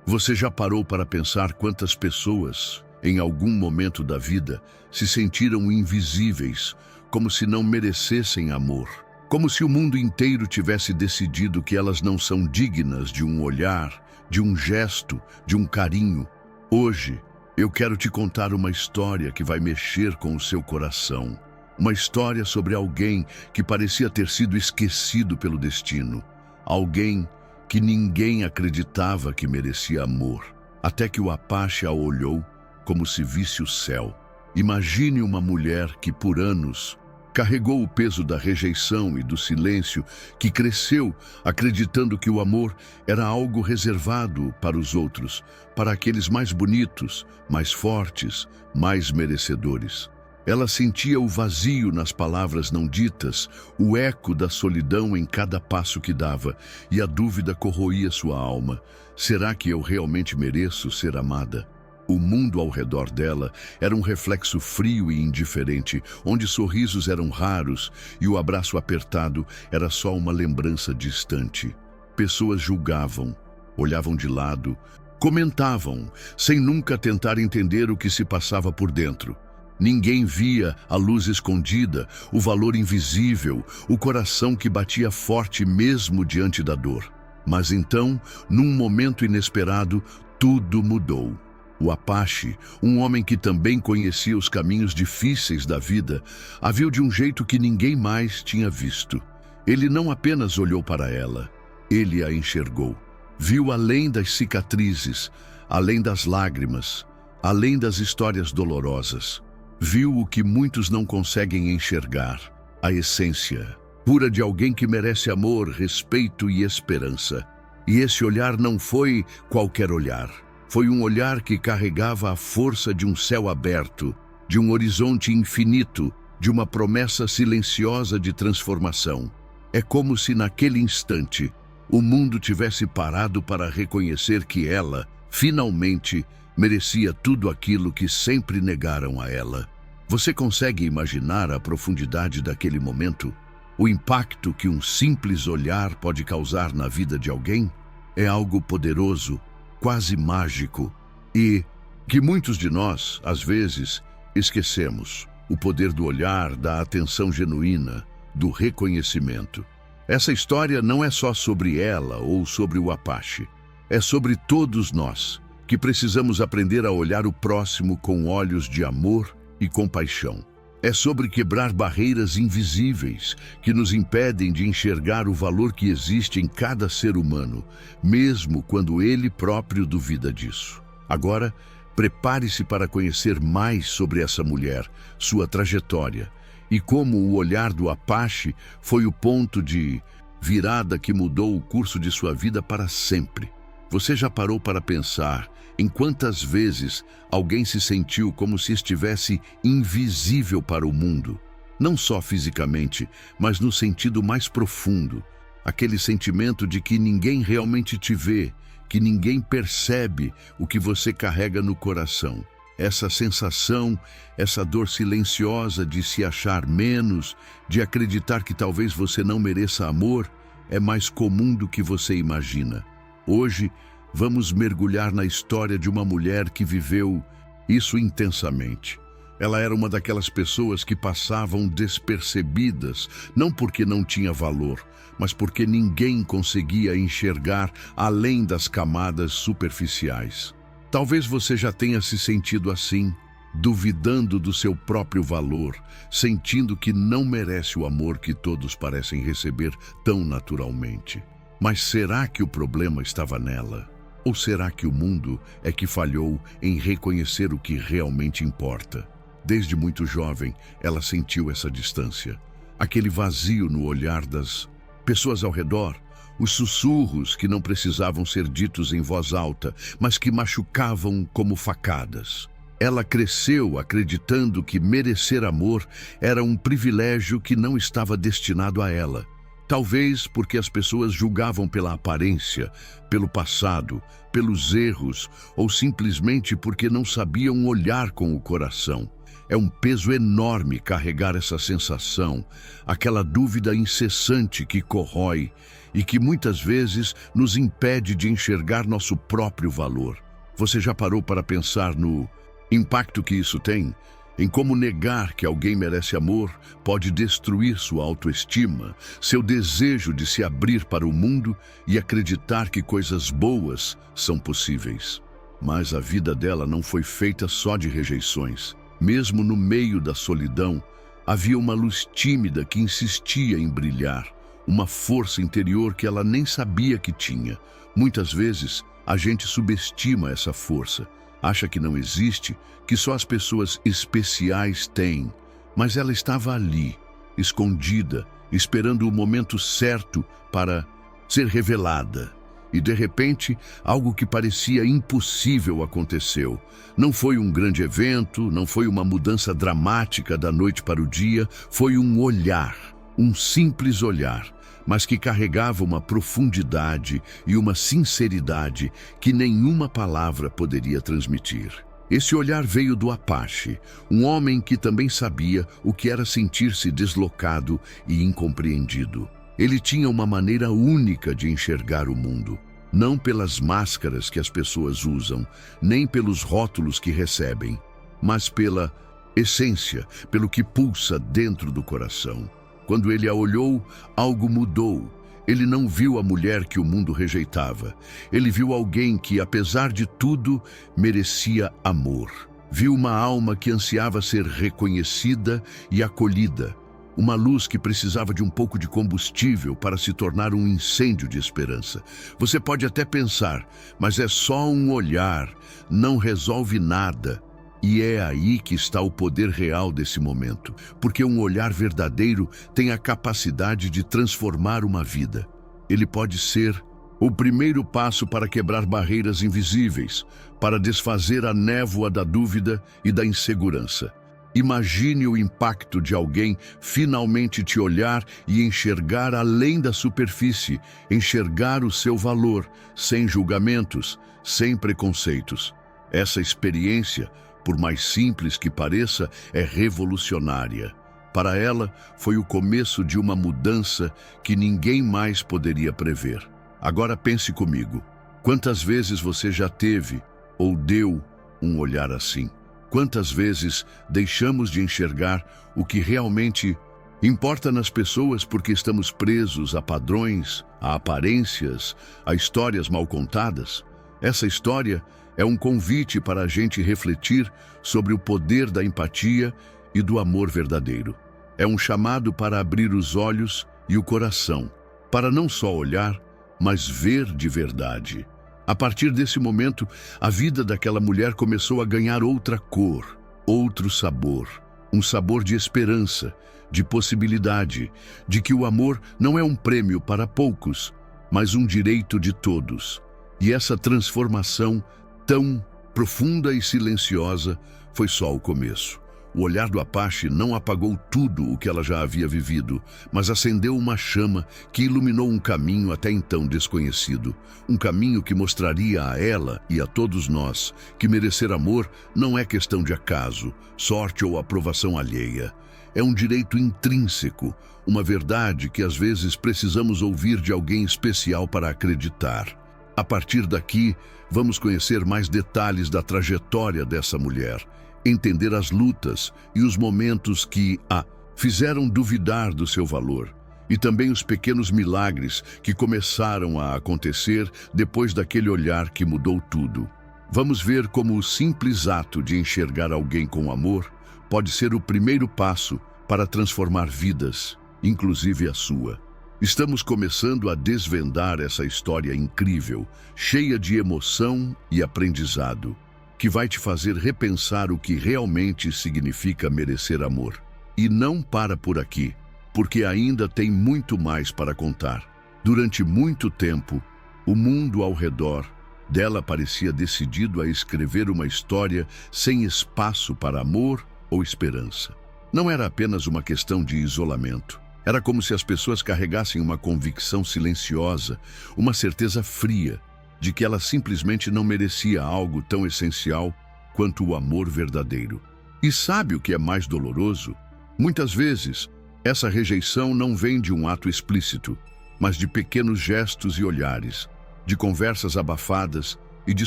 Você já parou para pensar quantas pessoas, em algum momento da vida, se sentiram invisíveis, como se não merecessem amor? Como se o mundo inteiro tivesse decidido que elas não são dignas de um olhar, de um gesto, de um carinho. Hoje, eu quero te contar uma história que vai mexer com o seu coração. Uma história sobre alguém que parecia ter sido esquecido pelo destino. Alguém que ninguém acreditava que merecia amor, até que o Apache a olhou como se visse o céu. Imagine uma mulher que por anos carregou o peso da rejeição e do silêncio, que cresceu acreditando que o amor era algo reservado para os outros, para aqueles mais bonitos, mais fortes, mais merecedores. Ela sentia o vazio nas palavras não ditas, o eco da solidão em cada passo que dava, e a dúvida corroía sua alma. Será que eu realmente mereço ser amada? O mundo ao redor dela era um reflexo frio e indiferente, onde sorrisos eram raros e o abraço apertado era só uma lembrança distante. Pessoas julgavam, olhavam de lado, comentavam, sem nunca tentar entender o que se passava por dentro. Ninguém via a luz escondida, o valor invisível, o coração que batia forte mesmo diante da dor. Mas então, num momento inesperado, tudo mudou. O Apache, um homem que também conhecia os caminhos difíceis da vida, a viu de um jeito que ninguém mais tinha visto. Ele não apenas olhou para ela, ele a enxergou. Viu além das cicatrizes, além das lágrimas, além das histórias dolorosas. Viu o que muitos não conseguem enxergar, a essência pura de alguém que merece amor, respeito e esperança. E esse olhar não foi qualquer olhar. Foi um olhar que carregava a força de um céu aberto, de um horizonte infinito, de uma promessa silenciosa de transformação. É como se naquele instante o mundo tivesse parado para reconhecer que ela, finalmente, merecia tudo aquilo que sempre negaram a ela. Você consegue imaginar a profundidade daquele momento? O impacto que um simples olhar pode causar na vida de alguém? É algo poderoso, quase mágico, e que muitos de nós, às vezes, esquecemos. O poder do olhar, da atenção genuína, do reconhecimento. Essa história não é só sobre ela ou sobre o Apache. É sobre todos nós, que precisamos aprender a olhar o próximo com olhos de amor e compaixão. É sobre quebrar barreiras invisíveis que nos impedem de enxergar o valor que existe em cada ser humano, mesmo quando ele próprio duvida disso. Agora, prepare-se para conhecer mais sobre essa mulher, sua trajetória, e como o olhar do Apache foi o ponto de virada que mudou o curso de sua vida para sempre. Você já parou para pensar em quantas vezes alguém se sentiu como se estivesse invisível para o mundo? Não só fisicamente, mas no sentido mais profundo. Aquele sentimento de que ninguém realmente te vê, que ninguém percebe o que você carrega no coração. Essa sensação, essa dor silenciosa de se achar menos, de acreditar que talvez você não mereça amor, é mais comum do que você imagina. Hoje, vamos mergulhar na história de uma mulher que viveu isso intensamente. Ela era uma daquelas pessoas que passavam despercebidas, não porque não tinha valor, mas porque ninguém conseguia enxergar além das camadas superficiais. Talvez você já tenha se sentido assim, duvidando do seu próprio valor, sentindo que não merece o amor que todos parecem receber tão naturalmente. Mas será que o problema estava nela? Ou será que o mundo é que falhou em reconhecer o que realmente importa? Desde muito jovem, ela sentiu essa distância, aquele vazio no olhar das pessoas ao redor, os sussurros que não precisavam ser ditos em voz alta, mas que machucavam como facadas. Ela cresceu acreditando que merecer amor era um privilégio que não estava destinado a ela. Talvez porque as pessoas julgavam pela aparência, pelo passado, pelos erros, ou simplesmente porque não sabiam olhar com o coração. É um peso enorme carregar essa sensação, aquela dúvida incessante que corrói e que muitas vezes nos impede de enxergar nosso próprio valor. Você já parou para pensar no impacto que isso tem? Em como negar que alguém merece amor pode destruir sua autoestima, seu desejo de se abrir para o mundo e acreditar que coisas boas são possíveis. Mas a vida dela não foi feita só de rejeições. Mesmo no meio da solidão, havia uma luz tímida que insistia em brilhar, uma força interior que ela nem sabia que tinha. Muitas vezes, a gente subestima essa força, acha que não existe, que só as pessoas especiais têm. Mas ela estava ali, escondida, esperando o momento certo para ser revelada. E de repente, algo que parecia impossível aconteceu. Não foi um grande evento, não foi uma mudança dramática da noite para o dia, foi um olhar, um simples olhar, mas que carregava uma profundidade e uma sinceridade que nenhuma palavra poderia transmitir. Esse olhar veio do Apache, um homem que também sabia o que era sentir-se deslocado e incompreendido. Ele tinha uma maneira única de enxergar o mundo, não pelas máscaras que as pessoas usam, nem pelos rótulos que recebem, mas pela essência, pelo que pulsa dentro do coração. Quando ele a olhou, algo mudou. Ele não viu a mulher que o mundo rejeitava. Ele viu alguém que, apesar de tudo, merecia amor. Viu uma alma que ansiava ser reconhecida e acolhida. Uma luz que precisava de um pouco de combustível para se tornar um incêndio de esperança. Você pode até pensar, mas é só um olhar, não resolve nada. E é aí que está o poder real desse momento, porque um olhar verdadeiro tem a capacidade de transformar uma vida. Ele pode ser o primeiro passo para quebrar barreiras invisíveis, para desfazer a névoa da dúvida e da insegurança. Imagine o impacto de alguém finalmente te olhar e enxergar além da superfície, enxergar o seu valor, sem julgamentos, sem preconceitos. Essa experiência, por mais simples que pareça, é revolucionária. Para ela, foi o começo de uma mudança que ninguém mais poderia prever. Agora pense comigo. Quantas vezes você já teve ou deu um olhar assim? Quantas vezes deixamos de enxergar o que realmente importa nas pessoas porque estamos presos a padrões, a aparências, a histórias mal contadas? Essa história é um convite para a gente refletir sobre o poder da empatia e do amor verdadeiro. É um chamado para abrir os olhos e o coração, para não só olhar, mas ver de verdade. A partir desse momento, a vida daquela mulher começou a ganhar outra cor, outro sabor. Um sabor de esperança, de possibilidade, de que o amor não é um prêmio para poucos, mas um direito de todos. E essa transformação tão profunda e silenciosa foi só o começo. O olhar do Apache não apagou tudo o que ela já havia vivido, mas acendeu uma chama que iluminou um caminho até então desconhecido. Um caminho que mostraria a ela e a todos nós que merecer amor não é questão de acaso, sorte ou aprovação alheia. É um direito intrínseco, uma verdade que às vezes precisamos ouvir de alguém especial para acreditar. A partir daqui, vamos conhecer mais detalhes da trajetória dessa mulher, entender as lutas e os momentos que a fizeram duvidar do seu valor, e também os pequenos milagres que começaram a acontecer depois daquele olhar que mudou tudo. Vamos ver como o simples ato de enxergar alguém com amor pode ser o primeiro passo para transformar vidas, inclusive a sua. Estamos começando a desvendar essa história incrível, cheia de emoção e aprendizado, que vai te fazer repensar o que realmente significa merecer amor. E não para por aqui, porque ainda tem muito mais para contar. Durante muito tempo, o mundo ao redor dela parecia decidido a escrever uma história sem espaço para amor ou esperança. Não era apenas uma questão de isolamento. Era como se as pessoas carregassem uma convicção silenciosa, uma certeza fria, de que ela simplesmente não merecia algo tão essencial quanto o amor verdadeiro. E sabe o que é mais doloroso? Muitas vezes, essa rejeição não vem de um ato explícito, mas de pequenos gestos e olhares, de conversas abafadas e de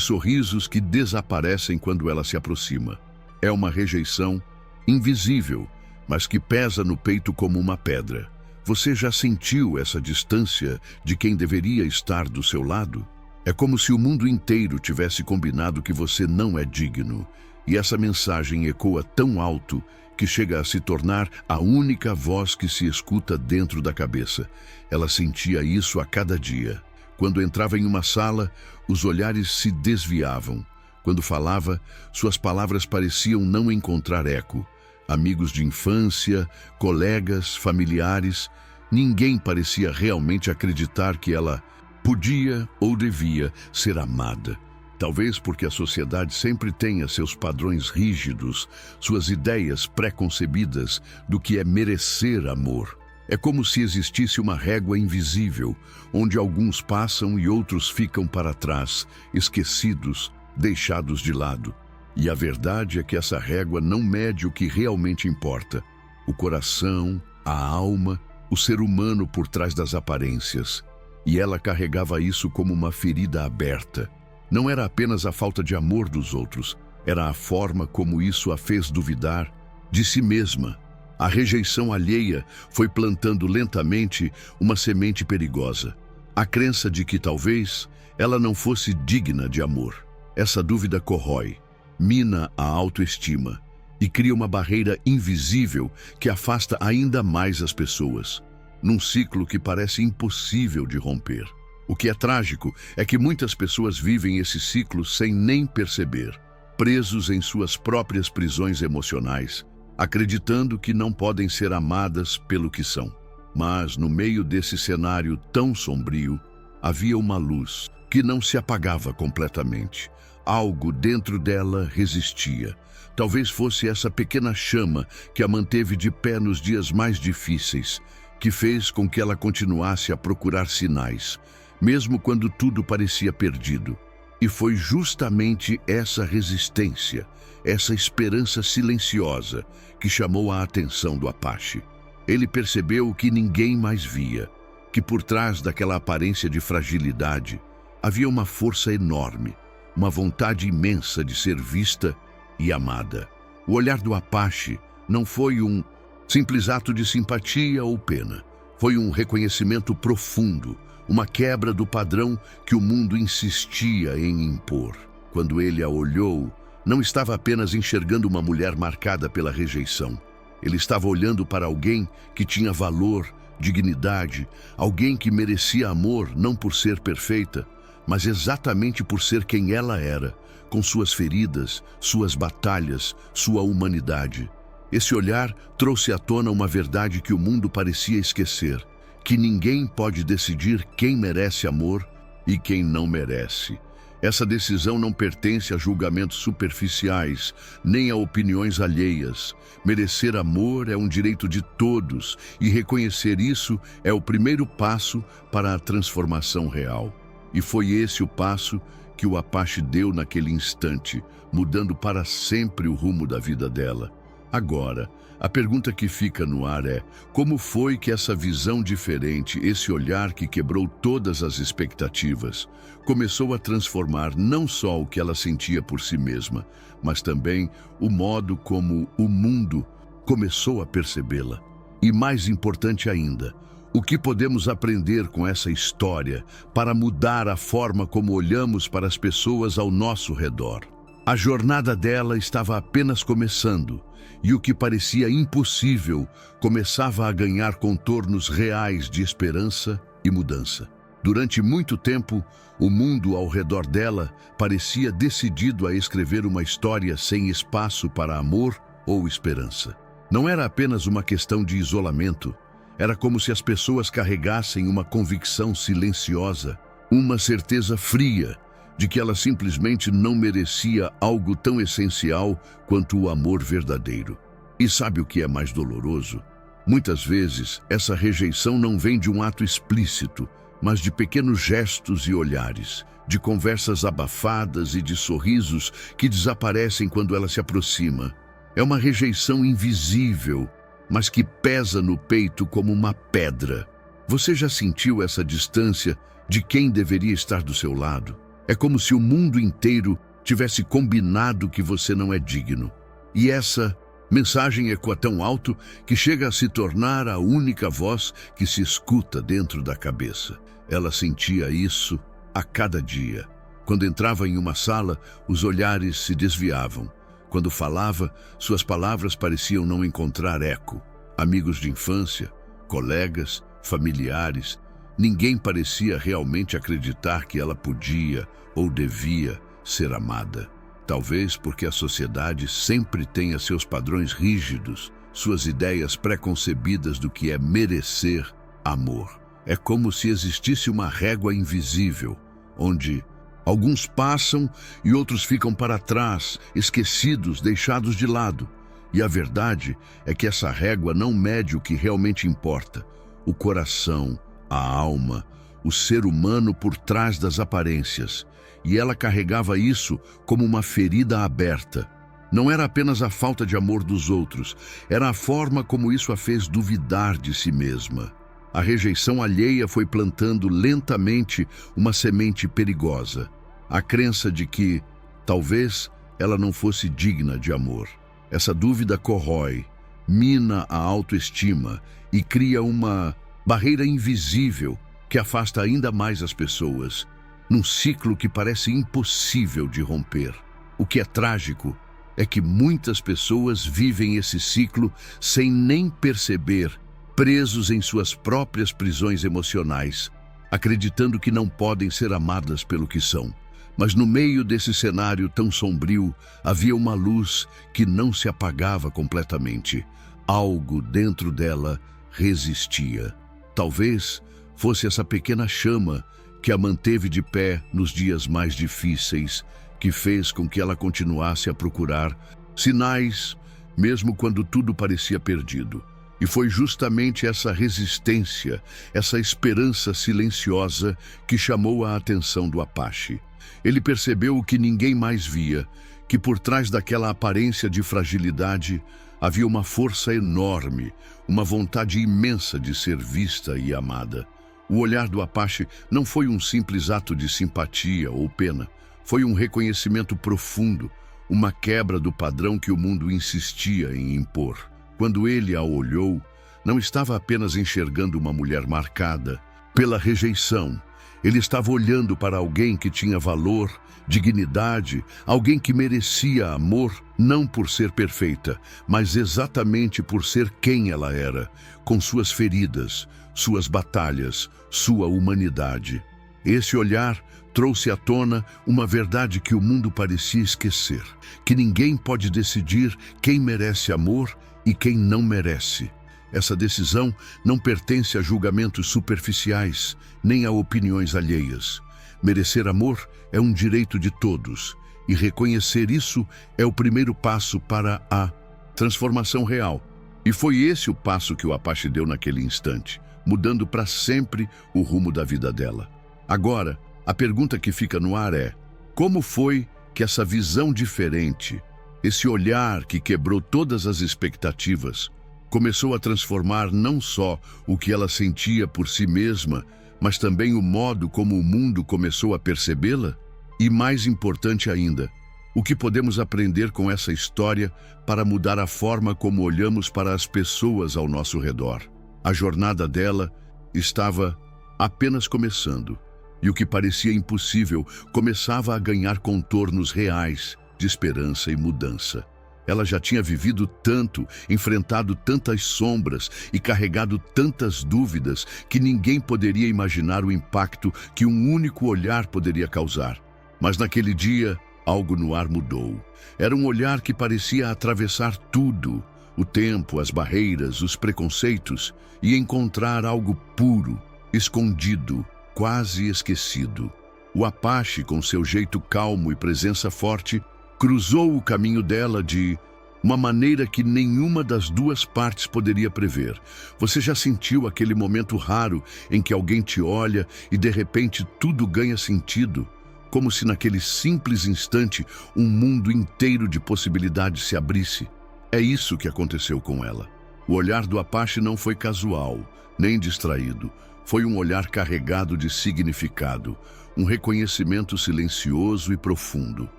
sorrisos que desaparecem quando ela se aproxima. É uma rejeição invisível, mas que pesa no peito como uma pedra. Você já sentiu essa distância de quem deveria estar do seu lado? É como se o mundo inteiro tivesse combinado que você não é digno, e essa mensagem ecoa tão alto que chega a se tornar a única voz que se escuta dentro da cabeça. Ela sentia isso a cada dia. Quando entrava em uma sala, os olhares se desviavam. Quando falava, suas palavras pareciam não encontrar eco. Amigos de infância, colegas, familiares, ninguém parecia realmente acreditar que ela podia ou devia ser amada. Talvez porque a sociedade sempre tenha seus padrões rígidos, suas ideias pré-concebidas do que é merecer amor. É como se existisse uma régua invisível, onde alguns passam e outros ficam para trás, esquecidos, deixados de lado. E a verdade é que essa régua não mede o que realmente importa: o coração, a alma, o ser humano por trás das aparências. E ela carregava isso como uma ferida aberta. Não era apenas a falta de amor dos outros, era a forma como isso a fez duvidar de si mesma. A rejeição alheia foi plantando lentamente uma semente perigosa, a crença de que talvez ela não fosse digna de amor. Essa dúvida corrói, mina a autoestima e cria uma barreira invisível que afasta ainda mais as pessoas, num ciclo que parece impossível de romper. O que é trágico é que muitas pessoas vivem esse ciclo sem nem perceber, presos em suas próprias prisões emocionais, acreditando que não podem ser amadas pelo que são. Mas, no meio desse cenário tão sombrio, havia uma luz que não se apagava completamente. Algo dentro dela resistia. Talvez fosse essa pequena chama que a manteve de pé nos dias mais difíceis, que fez com que ela continuasse a procurar sinais, mesmo quando tudo parecia perdido. E foi justamente essa resistência, essa esperança silenciosa, que chamou a atenção do Apache. Ele percebeu o que ninguém mais via, que por trás daquela aparência de fragilidade havia uma força enorme, uma vontade imensa de ser vista e amada. O olhar do Apache não foi um simples ato de simpatia ou pena. Foi um reconhecimento profundo, uma quebra do padrão que o mundo insistia em impor. Quando ele a olhou, não estava apenas enxergando uma mulher marcada pela rejeição. Ele estava olhando para alguém que tinha valor, dignidade, alguém que merecia amor não por ser perfeita, mas exatamente por ser quem ela era, com suas feridas, suas batalhas, sua humanidade. Esse olhar trouxe à tona uma verdade que o mundo parecia esquecer, que ninguém pode decidir quem merece amor e quem não merece. Essa decisão não pertence a julgamentos superficiais, nem a opiniões alheias. Merecer amor é um direito de todos, e reconhecer isso é o primeiro passo para a transformação real. E foi esse o passo que o Apache deu naquele instante, mudando para sempre o rumo da vida dela. Agora, a pergunta que fica no ar é: como foi que essa visão diferente, esse olhar que quebrou todas as expectativas, começou a transformar não só o que ela sentia por si mesma, mas também o modo como o mundo começou a percebê-la? E mais importante ainda, o que podemos aprender com essa história para mudar a forma como olhamos para as pessoas ao nosso redor? A jornada dela estava apenas começando, e o que parecia impossível começava a ganhar contornos reais de esperança e mudança. Durante muito tempo, o mundo ao redor dela parecia decidido a escrever uma história sem espaço para amor ou esperança. Não era apenas uma questão de isolamento, era como se as pessoas carregassem uma convicção silenciosa, uma certeza fria de que ela simplesmente não merecia algo tão essencial quanto o amor verdadeiro. E sabe o que é mais doloroso? Muitas vezes, essa rejeição não vem de um ato explícito, mas de pequenos gestos e olhares, de conversas abafadas e de sorrisos que desaparecem quando ela se aproxima. É uma rejeição invisível, mas que pesa no peito como uma pedra. Você já sentiu essa distância de quem deveria estar do seu lado? É como se o mundo inteiro tivesse combinado que você não é digno. E essa mensagem ecoa tão alto que chega a se tornar a única voz que se escuta dentro da cabeça. Ela sentia isso a cada dia. Quando entrava em uma sala, os olhares se desviavam. Quando falava, suas palavras pareciam não encontrar eco. Amigos de infância, colegas, familiares, ninguém parecia realmente acreditar que ela podia ou devia ser amada. Talvez porque a sociedade sempre tenha seus padrões rígidos, suas ideias pré-concebidas do que é merecer amor. É como se existisse uma régua invisível, onde alguns passam e outros ficam para trás, esquecidos, deixados de lado. E a verdade é que essa régua não mede o que realmente importa: o coração, a alma, o ser humano por trás das aparências. E ela carregava isso como uma ferida aberta. Não era apenas a falta de amor dos outros, era a forma como isso a fez duvidar de si mesma. A rejeição alheia foi plantando lentamente uma semente perigosa, a crença de que, talvez, ela não fosse digna de amor. Essa dúvida corrói, mina a autoestima e cria uma barreira invisível que afasta ainda mais as pessoas, num ciclo que parece impossível de romper. O que é trágico é que muitas pessoas vivem esse ciclo sem nem perceber, presos em suas próprias prisões emocionais, acreditando que não podem ser amadas pelo que são. Mas no meio desse cenário tão sombrio, havia uma luz que não se apagava completamente. Algo dentro dela resistia. Talvez fosse essa pequena chama que a manteve de pé nos dias mais difíceis, que fez com que ela continuasse a procurar sinais, mesmo quando tudo parecia perdido. E foi justamente essa resistência, essa esperança silenciosa que chamou a atenção do Apache. Ele percebeu o que ninguém mais via, que por trás daquela aparência de fragilidade havia uma força enorme, uma vontade imensa de ser vista e amada. O olhar do Apache não foi um simples ato de simpatia ou pena, foi um reconhecimento profundo, uma quebra do padrão que o mundo insistia em impor. Quando ele a olhou, não estava apenas enxergando uma mulher marcada pela rejeição. Ele estava olhando para alguém que tinha valor, dignidade, alguém que merecia amor, não por ser perfeita, mas exatamente por ser quem ela era, com suas feridas, suas batalhas, sua humanidade. Esse olhar trouxe à tona uma verdade que o mundo parecia esquecer, que ninguém pode decidir quem merece amor e quem não merece. Essa decisão não pertence a julgamentos superficiais, nem a opiniões alheias. Merecer amor é um direito de todos, e reconhecer isso é o primeiro passo para a transformação real. E foi esse o passo que o Apache deu naquele instante, mudando para sempre o rumo da vida dela. Agora, a pergunta que fica no ar é: como foi que essa visão diferente, esse olhar que quebrou todas as expectativas, começou a transformar não só o que ela sentia por si mesma, mas também o modo como o mundo começou a percebê-la? E mais importante ainda, o que podemos aprender com essa história para mudar a forma como olhamos para as pessoas ao nosso redor? A jornada dela estava apenas começando, e o que parecia impossível começava a ganhar contornos reais de esperança e mudança. Ela já tinha vivido tanto, enfrentado tantas sombras e carregado tantas dúvidas que ninguém poderia imaginar o impacto que um único olhar poderia causar. Mas naquele dia, algo no ar mudou. Era um olhar que parecia atravessar tudo, o tempo, as barreiras, os preconceitos, e encontrar algo puro, escondido, quase esquecido. O Apache, com seu jeito calmo e presença forte, cruzou o caminho dela de uma maneira que nenhuma das duas partes poderia prever. Você já sentiu aquele momento raro em que alguém te olha e de repente tudo ganha sentido? Como se naquele simples instante um mundo inteiro de possibilidades se abrisse. É isso que aconteceu com ela. O olhar do Apache não foi casual, nem distraído. Foi um olhar carregado de significado, um reconhecimento silencioso e profundo.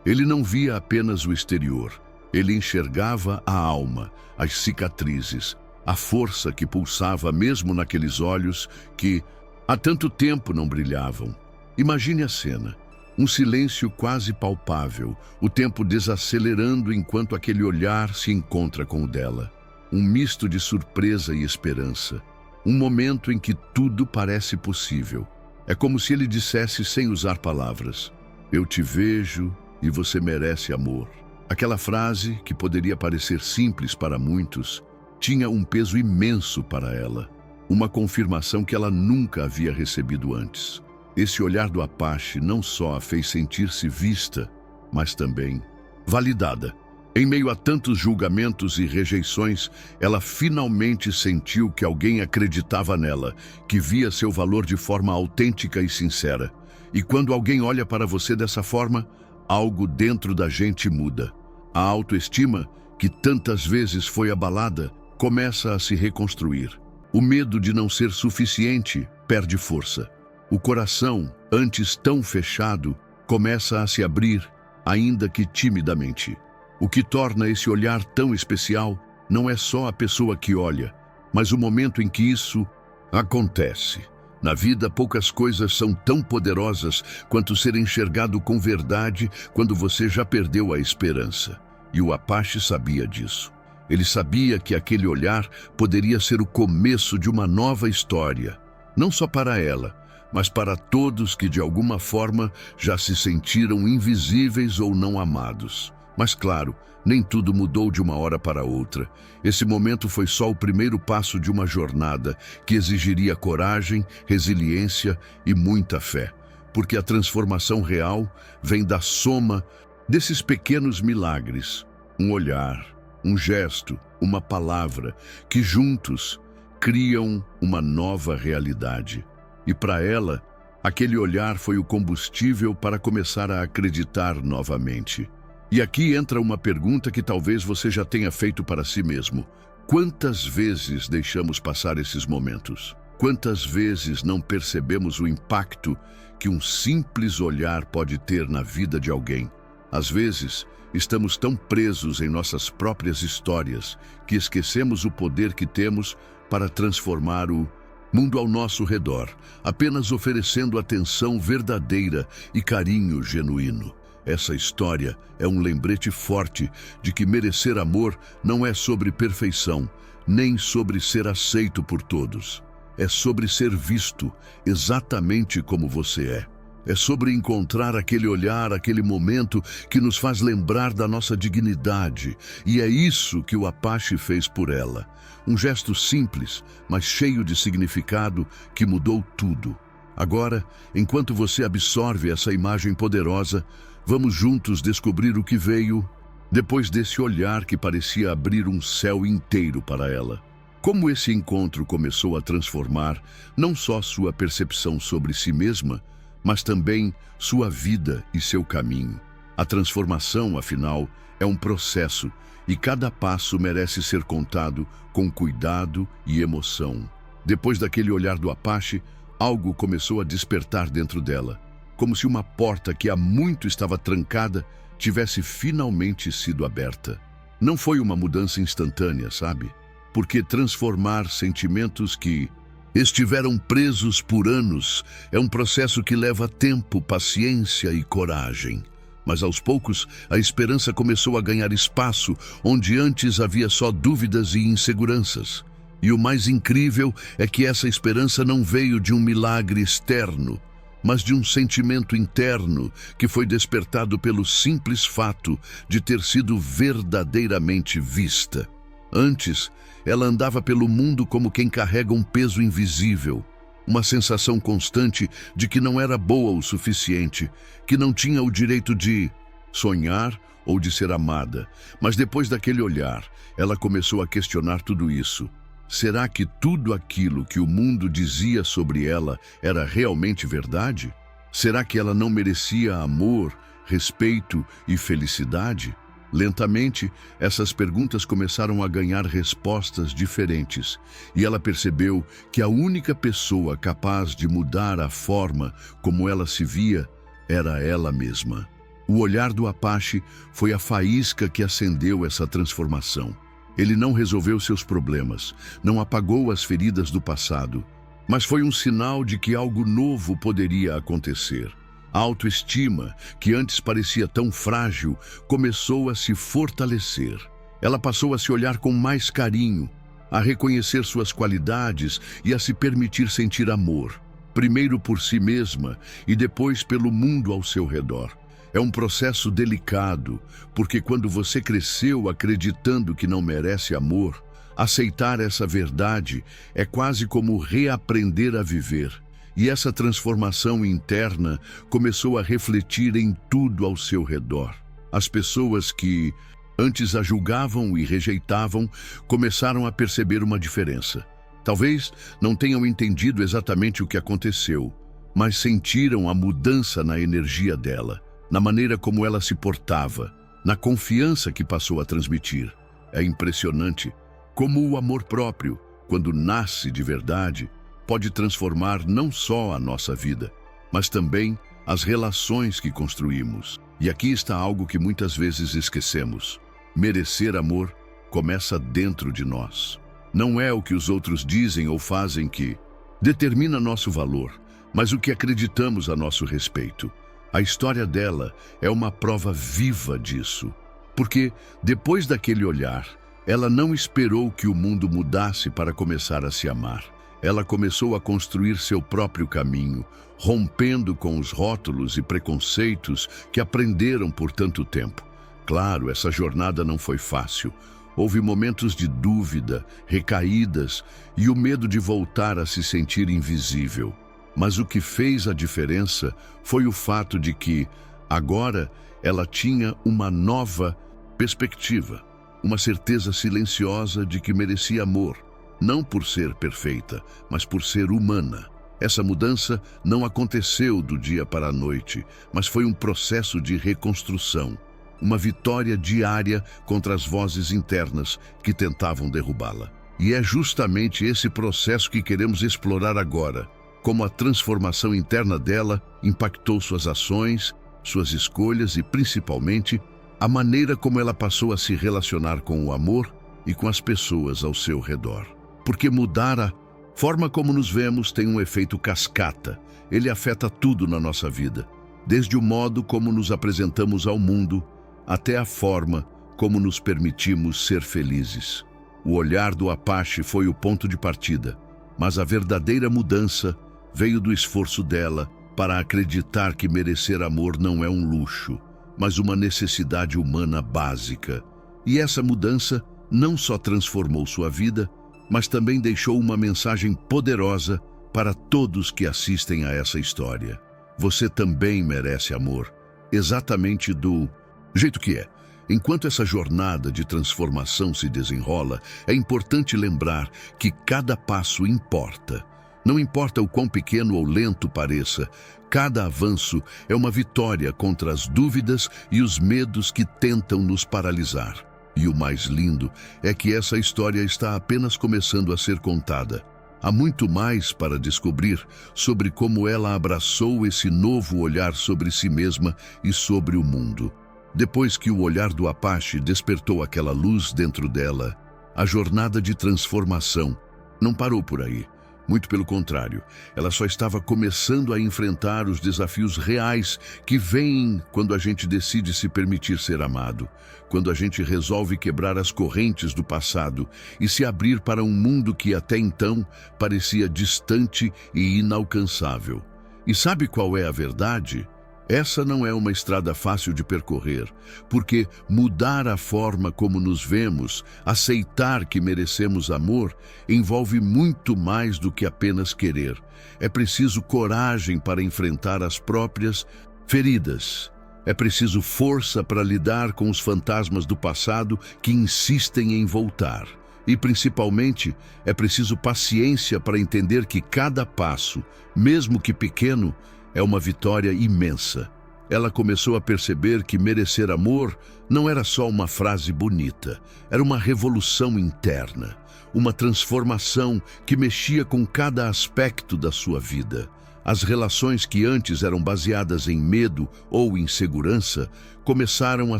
Ele não via apenas o exterior. Ele enxergava a alma, as cicatrizes, a força que pulsava mesmo naqueles olhos que há tanto tempo não brilhavam. Imagine a cena. Um silêncio quase palpável, o tempo desacelerando enquanto aquele olhar se encontra com o dela. Um misto de surpresa e esperança. Um momento em que tudo parece possível. É como se ele dissesse sem usar palavras: "Eu te vejo e você merece amor." Aquela frase, que poderia parecer simples para muitos, tinha um peso imenso para ela. Uma confirmação que ela nunca havia recebido antes. Esse olhar do Apache não só a fez sentir-se vista, mas também validada. Em meio a tantos julgamentos e rejeições, ela finalmente sentiu que alguém acreditava nela, que via seu valor de forma autêntica e sincera. E quando alguém olha para você dessa forma, algo dentro da gente muda. A autoestima, que tantas vezes foi abalada, começa a se reconstruir. O medo de não ser suficiente perde força. O coração, antes tão fechado, começa a se abrir, ainda que timidamente. O que torna esse olhar tão especial não é só a pessoa que olha, mas o momento em que isso acontece. Na vida, poucas coisas são tão poderosas quanto ser enxergado com verdade quando você já perdeu a esperança. E o Apache sabia disso. Ele sabia que aquele olhar poderia ser o começo de uma nova história, não só para ela, mas para todos que de alguma forma já se sentiram invisíveis ou não amados. Mas claro, nem tudo mudou de uma hora para outra. Esse momento foi só o primeiro passo de uma jornada que exigiria coragem, resiliência e muita fé. Porque a transformação real vem da soma desses pequenos milagres. Um olhar, um gesto, uma palavra, que juntos criam uma nova realidade. E para ela, aquele olhar foi o combustível para começar a acreditar novamente. E aqui entra uma pergunta que talvez você já tenha feito para si mesmo. Quantas vezes deixamos passar esses momentos? Quantas vezes não percebemos o impacto que um simples olhar pode ter na vida de alguém? Às vezes, estamos tão presos em nossas próprias histórias que esquecemos o poder que temos para transformar o mundo ao nosso redor, apenas oferecendo atenção verdadeira e carinho genuíno. Essa história é um lembrete forte de que merecer amor não é sobre perfeição, nem sobre ser aceito por todos. É sobre ser visto exatamente como você é. É sobre encontrar aquele olhar, aquele momento que nos faz lembrar da nossa dignidade. E é isso que o Apache fez por ela. Um gesto simples, mas cheio de significado que mudou tudo. Agora, enquanto você absorve essa imagem poderosa, vamos juntos descobrir o que veio depois desse olhar que parecia abrir um céu inteiro para ela. Como esse encontro começou a transformar não só sua percepção sobre si mesma, mas também sua vida e seu caminho. A transformação, afinal, é um processo e cada passo merece ser contado com cuidado e emoção. Depois daquele olhar do Apache, algo começou a despertar dentro dela, como se uma porta que há muito estava trancada tivesse finalmente sido aberta. Não foi uma mudança instantânea, sabe? Porque transformar sentimentos que estiveram presos por anos é um processo que leva tempo, paciência e coragem. Mas aos poucos, a esperança começou a ganhar espaço onde antes havia só dúvidas e inseguranças. E o mais incrível é que essa esperança não veio de um milagre externo, mas de um sentimento interno que foi despertado pelo simples fato de ter sido verdadeiramente vista. Antes, ela andava pelo mundo como quem carrega um peso invisível, uma sensação constante de que não era boa o suficiente, que não tinha o direito de sonhar ou de ser amada. Mas depois daquele olhar, ela começou a questionar tudo isso. Será que tudo aquilo que o mundo dizia sobre ela era realmente verdade? Será que ela não merecia amor, respeito e felicidade? Lentamente, essas perguntas começaram a ganhar respostas diferentes, e ela percebeu que a única pessoa capaz de mudar a forma como ela se via era ela mesma. O olhar do Apache foi a faísca que acendeu essa transformação. Ele não resolveu seus problemas, não apagou as feridas do passado, mas foi um sinal de que algo novo poderia acontecer. A autoestima, que antes parecia tão frágil, começou a se fortalecer. Ela passou a se olhar com mais carinho, a reconhecer suas qualidades e a se permitir sentir amor, primeiro por si mesma e depois pelo mundo ao seu redor. É um processo delicado, porque quando você cresceu acreditando que não merece amor, aceitar essa verdade é quase como reaprender a viver. E essa transformação interna começou a refletir em tudo ao seu redor. As pessoas que antes a julgavam e rejeitavam começaram a perceber uma diferença. Talvez não tenham entendido exatamente o que aconteceu, mas sentiram a mudança na energia dela, na maneira como ela se portava, na confiança que passou a transmitir. É impressionante como o amor próprio, quando nasce de verdade, pode transformar não só a nossa vida, mas também as relações que construímos. E aqui está algo que muitas vezes esquecemos. Merecer amor começa dentro de nós. Não é o que os outros dizem ou fazem que determina nosso valor, mas o que acreditamos a nosso respeito. A história dela é uma prova viva disso. Porque, depois daquele olhar, ela não esperou que o mundo mudasse para começar a se amar. Ela começou a construir seu próprio caminho, rompendo com os rótulos e preconceitos que aprenderam por tanto tempo. Claro, essa jornada não foi fácil. Houve momentos de dúvida, recaídas e o medo de voltar a se sentir invisível. Mas o que fez a diferença foi o fato de que, agora, ela tinha uma nova perspectiva, uma certeza silenciosa de que merecia amor. Não por ser perfeita, mas por ser humana. Essa mudança não aconteceu do dia para a noite, mas foi um processo de reconstrução, uma vitória diária contra as vozes internas que tentavam derrubá-la. E é justamente esse processo que queremos explorar agora, como a transformação interna dela impactou suas ações, suas escolhas e, principalmente, a maneira como ela passou a se relacionar com o amor e com as pessoas ao seu redor. Porque mudar a forma como nos vemos tem um efeito cascata. Ele afeta tudo na nossa vida, desde o modo como nos apresentamos ao mundo, até a forma como nos permitimos ser felizes. O olhar do Apache foi o ponto de partida, mas a verdadeira mudança veio do esforço dela para acreditar que merecer amor não é um luxo, mas uma necessidade humana básica. E essa mudança não só transformou sua vida, mas também deixou uma mensagem poderosa para todos que assistem a essa história. Você também merece amor, exatamente do jeito que é. Enquanto essa jornada de transformação se desenrola, é importante lembrar que cada passo importa. Não importa o quão pequeno ou lento pareça, cada avanço é uma vitória contra as dúvidas e os medos que tentam nos paralisar. E o mais lindo é que essa história está apenas começando a ser contada. Há muito mais para descobrir sobre como ela abraçou esse novo olhar sobre si mesma e sobre o mundo. Depois que o olhar do Apache despertou aquela luz dentro dela, a jornada de transformação não parou por aí. Muito pelo contrário, ela só estava começando a enfrentar os desafios reais que vêm quando a gente decide se permitir ser amado, quando a gente resolve quebrar as correntes do passado e se abrir para um mundo que até então parecia distante e inalcançável. E sabe qual é a verdade? Essa não é uma estrada fácil de percorrer, porque mudar a forma como nos vemos, aceitar que merecemos amor, envolve muito mais do que apenas querer. É preciso coragem para enfrentar as próprias feridas. É preciso força para lidar com os fantasmas do passado que insistem em voltar. E, principalmente, é preciso paciência para entender que cada passo, mesmo que pequeno, é uma vitória imensa. ela começou a perceber que merecer amor não era só uma frase bonita, era uma revolução interna, uma transformação que mexia com cada aspecto da sua vida. As relações que antes eram baseadas em medo ou insegurança começaram a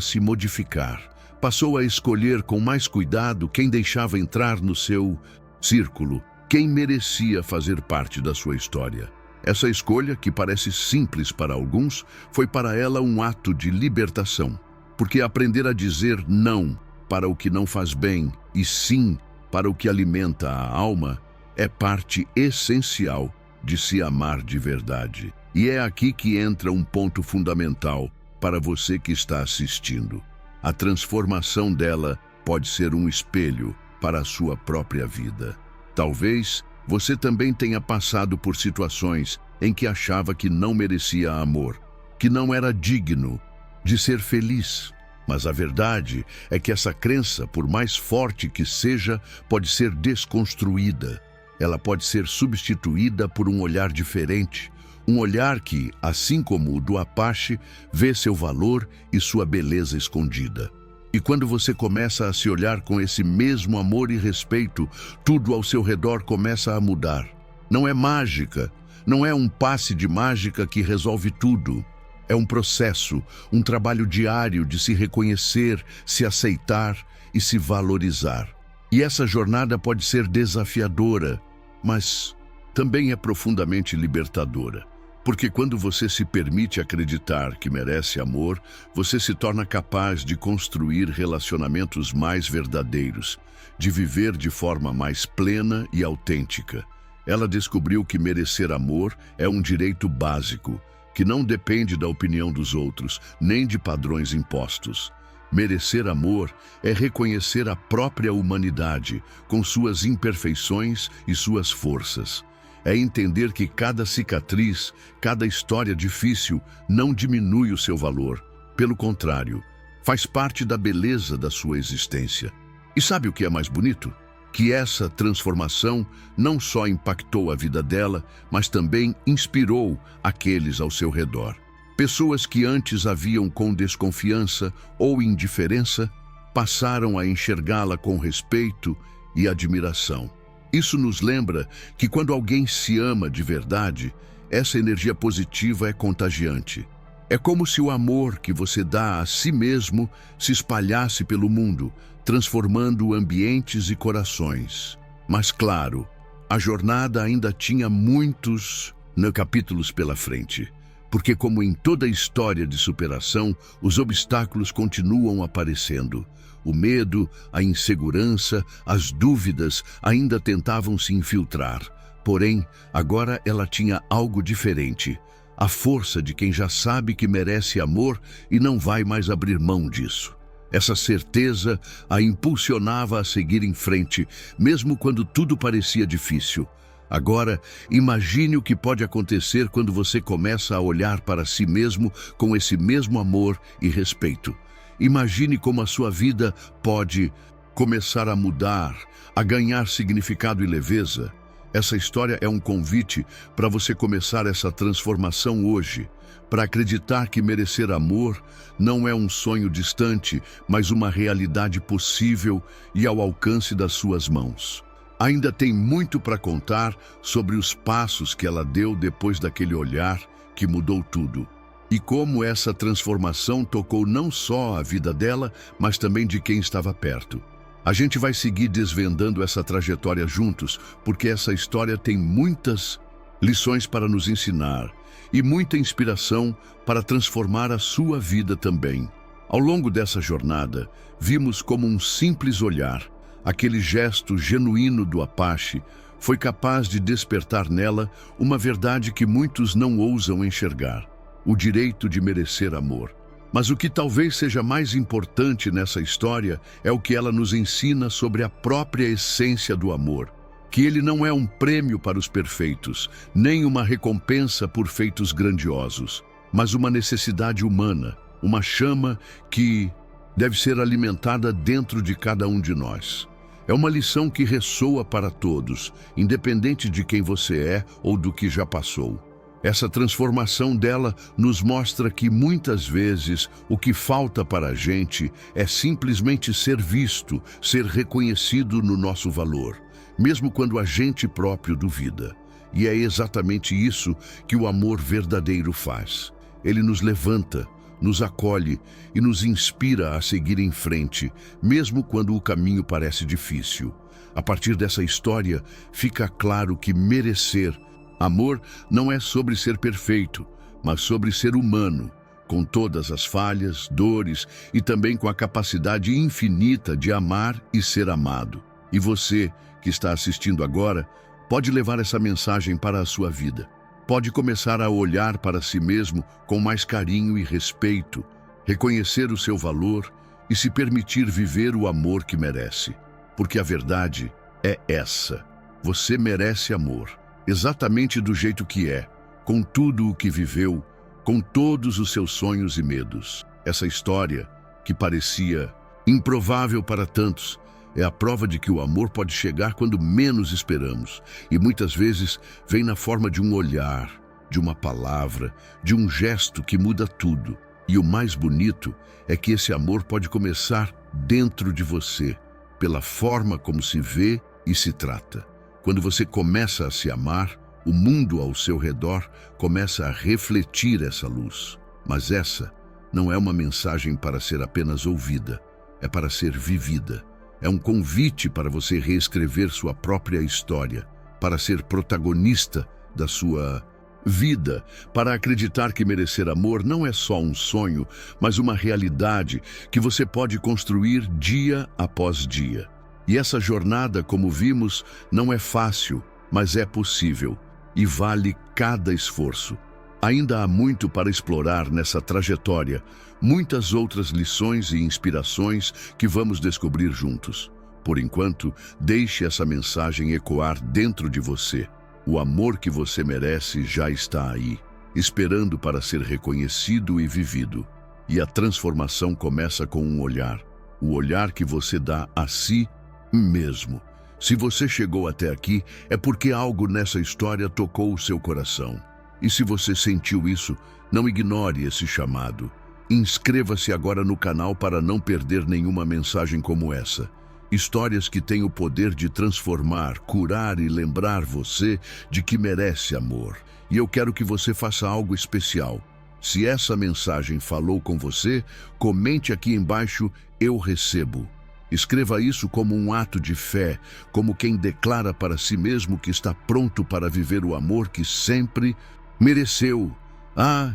se modificar. Passou a escolher com mais cuidado quem deixava entrar no seu círculo, quem merecia fazer parte da sua história. Essa escolha, que parece simples para alguns, foi para ela um ato de libertação, porque aprender a dizer não para o que não faz bem e sim para o que alimenta a alma é parte essencial de se amar de verdade. E é aqui que entra um ponto fundamental para você que está assistindo. A transformação dela pode ser um espelho para a sua própria vida. Talvez você também tenha passado por situações em que achava que não merecia amor, que não era digno de ser feliz. Mas a verdade é que essa crença, por mais forte que seja, pode ser desconstruída. Ela pode ser substituída por um olhar diferente, um olhar que, assim como o do Apache, vê seu valor e sua beleza escondida. E quando você começa a se olhar com esse mesmo amor e respeito, tudo ao seu redor começa a mudar. Não é mágica, não é um passe de mágica que resolve tudo. É um processo, um trabalho diário de se reconhecer, se aceitar e se valorizar. E essa jornada pode ser desafiadora, mas também é profundamente libertadora. Porque quando você se permite acreditar que merece amor, você se torna capaz de construir relacionamentos mais verdadeiros, de viver de forma mais plena e autêntica. Ela descobriu que merecer amor é um direito básico, que não depende da opinião dos outros, nem de padrões impostos. Merecer amor é reconhecer a própria humanidade, com suas imperfeições e suas forças. É entender que cada cicatriz, cada história difícil não diminui o seu valor. Pelo contrário, faz parte da beleza da sua existência. E sabe o que é mais bonito? Que essa transformação não só impactou a vida dela, mas também inspirou aqueles ao seu redor. Pessoas que antes a viam com desconfiança ou indiferença, passaram a enxergá-la com respeito e admiração. Isso nos lembra que quando alguém se ama de verdade, essa energia positiva é contagiante. É como se o amor que você dá a si mesmo se espalhasse pelo mundo, transformando ambientes e corações. Mas claro, a jornada ainda tinha muitos capítulos pela frente. Porque como em toda história de superação, os obstáculos continuam aparecendo. O medo, a insegurança, as dúvidas ainda tentavam se infiltrar. Porém, agora ela tinha algo diferente. A força de quem já sabe que merece amor e não vai mais abrir mão disso. Essa certeza a impulsionava a seguir em frente, mesmo quando tudo parecia difícil. Agora, imagine o que pode acontecer quando você começa a olhar para si mesmo com esse mesmo amor e respeito. Imagine como a sua vida pode começar a mudar, a ganhar significado e leveza. Essa história é um convite para você começar essa transformação hoje, para acreditar que merecer amor não é um sonho distante, mas uma realidade possível e ao alcance das suas mãos. Ainda tem muito para contar sobre os passos que ela deu depois daquele olhar que mudou tudo. E como essa transformação tocou não só a vida dela, mas também de quem estava perto. A gente vai seguir desvendando essa trajetória juntos, porque essa história tem muitas lições para nos ensinar e muita inspiração para transformar a sua vida também. Ao longo dessa jornada, vimos como um simples olhar, aquele gesto genuíno do Apache, foi capaz de despertar nela uma verdade que muitos não ousam enxergar: o direito de merecer amor. Mas o que talvez seja mais importante nessa história é o que ela nos ensina sobre a própria essência do amor. Que ele não é um prêmio para os perfeitos, nem uma recompensa por feitos grandiosos, mas uma necessidade humana, uma chama que deve ser alimentada dentro de cada um de nós. É uma lição que ressoa para todos, independente de quem você é ou do que já passou. Essa transformação dela nos mostra que muitas vezes o que falta para a gente é simplesmente ser visto, ser reconhecido no nosso valor, mesmo quando a gente próprio duvida. E é exatamente isso que o amor verdadeiro faz. Ele nos levanta, nos acolhe e nos inspira a seguir em frente, mesmo quando o caminho parece difícil. A partir dessa história, fica claro que merecer amor não é sobre ser perfeito, mas sobre ser humano, com todas as falhas, dores e também com a capacidade infinita de amar e ser amado. E você, que está assistindo agora, pode levar essa mensagem para a sua vida. Pode começar a olhar para si mesmo com mais carinho e respeito, reconhecer o seu valor e se permitir viver o amor que merece. Porque a verdade é essa: você merece amor, exatamente do jeito que é, com tudo o que viveu, com todos os seus sonhos e medos. Essa história, que parecia improvável para tantos, é a prova de que o amor pode chegar quando menos esperamos, e muitas vezes vem na forma de um olhar, de uma palavra, de um gesto que muda tudo. E o mais bonito é que esse amor pode começar dentro de você, pela forma como se vê e se trata. Quando você começa a se amar, o mundo ao seu redor começa a refletir essa luz. Mas essa não é uma mensagem para ser apenas ouvida, é para ser vivida. É um convite para você reescrever sua própria história, para ser protagonista da sua vida, para acreditar que merecer amor não é só um sonho, mas uma realidade que você pode construir dia após dia. E essa jornada, como vimos, não é fácil, mas é possível e vale cada esforço. Ainda há muito para explorar nessa trajetória, muitas outras lições e inspirações que vamos descobrir juntos. Por enquanto, deixe essa mensagem ecoar dentro de você. O amor que você merece já está aí, esperando para ser reconhecido e vivido. E a transformação começa com um olhar, o olhar que você dá a si mesmo. Se você chegou até aqui, é porque algo nessa história tocou o seu coração. E se você sentiu isso, não ignore esse chamado. Inscreva-se agora no canal para não perder nenhuma mensagem como essa. Histórias que têm o poder de transformar, curar e lembrar você de que merece amor. E eu quero que você faça algo especial. Se essa mensagem falou com você, comente aqui embaixo: eu recebo. Escreva isso como um ato de fé, como quem declara para si mesmo que está pronto para viver o amor que sempre mereceu.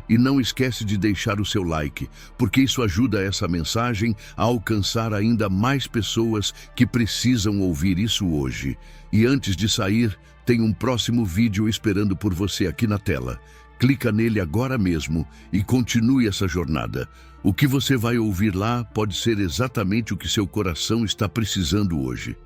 E não esquece de deixar o seu like, porque isso ajuda essa mensagem a alcançar ainda mais pessoas que precisam ouvir isso hoje. E antes de sair, tem um próximo vídeo esperando por você aqui na tela. Clica nele agora mesmo e continue essa jornada. O que você vai ouvir lá pode ser exatamente o que seu coração está precisando hoje.